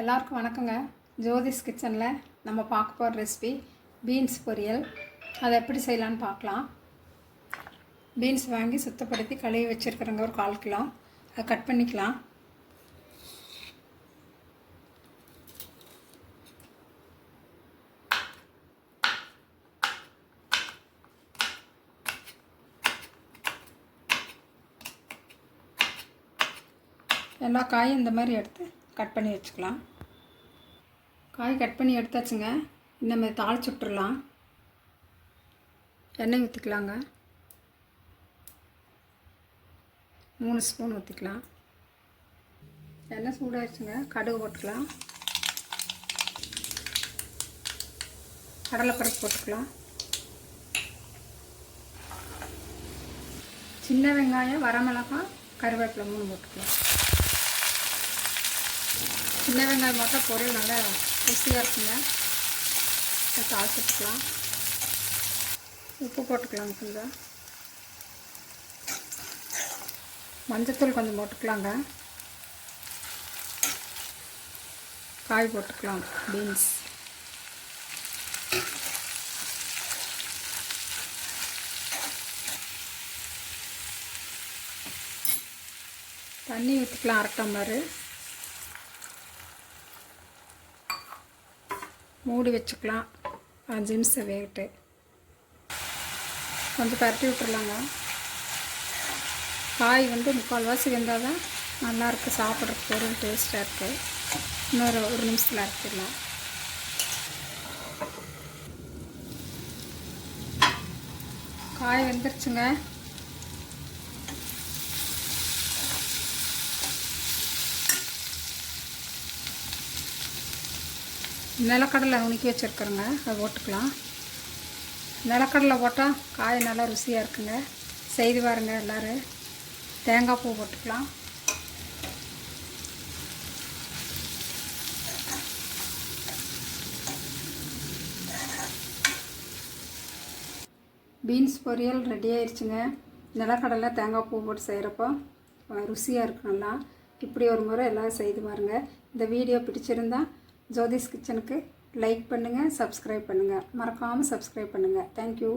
எல்லாருக்கும் வணக்கங்க. ஜோதிஸ் கிச்சனில் நம்ம பார்க்க போகிற ரெசிபி பீன்ஸ் பொரியல். அதை எப்படி செய்யலான்னு பார்க்கலாம். பீன்ஸ் வாங்கி சுத்தப்படுத்தி கழுவி வச்சுருக்கிறோங்க, ஒரு 1/4 கிலோ. அதை கட் பண்ணிக்கலாம். எல்லா காயும் இந்த மாதிரி எடுத்து கட் பண்ணி வச்சுக்கலாம். காய் கட் பண்ணி எடுத்தாச்சுங்க. இந்த மாதிரி தாளிச்சு விட்டுறலாம். எண்ணெய் ஊற்றிக்கலாங்க. 3 ஸ்பூன் ஊற்றிக்கலாம். எண்ணெய் சூடாகிடுச்சுங்க. கடுகு போட்டுக்கலாம். கடலைப்பருப்பு போட்டுக்கலாம். சின்ன வெங்காயம், வரமிளகாய், கருவேப்பிலை 3 போட்டுக்கலாம். சின்ன வெங்காயம் போட்டால் பொரியல் நல்லா ருசியாக இருக்குங்க. தாளிச்சுக்கலாம். உப்பு போட்டுக்கலாங்க. கொஞ்சம் மஞ்சத்தூள் கொஞ்சம் போட்டுக்கலாங்க. காய் போட்டுக்கலாம். பீன்ஸ் தண்ணி ஊற்றிக்கலாம். 1/2 டம்ளர். மூடி வச்சுக்கலாம். 5 நிமிஷம் வேகட்டு. கொஞ்சம் பரட்டி விட்டுறலாங்க. காய் 3/4 வெந்தால் தான் நல்லாயிருக்கு, சாப்பிட்றதுக்கு பொருள் டேஸ்ட்டாக இருக்குது. இன்னொரு 1 நிமிஷத்தில் அரைச்சிடலாம். காய் வெந்துருச்சுங்க. நிலக்கடலை நுணுக்கி வச்சுருக்குறேங்க, அதை போட்டுக்கலாம். நிலக்கடலை போட்டால் காய் நல்லா ருசியாக இருக்குங்க. செய்து பாருங்க எல்லோரும். தேங்காய் பூ போட்டுக்கலாம். பீன்ஸ் பொரியல் ரெடி ஆயிடுச்சுங்க. நிலக்கடலை தேங்காய் பூ போட்டு செய்கிறப்போ ருசியாக இருக்கும் நல்லா. இப்படி ஒரு முறை எல்லோரும் செய்து பாருங்கள். இந்த வீடியோ பிடிச்சிருந்தா ஜோதிஸ் கிச்சனுக்கு லைக் பண்ணுங்கள், சப்ஸ்கிரைப் பண்ணுங்கள். மறக்காமல் சப்ஸ்கிரைப் பண்ணுங்கள். தேங்க்யூ.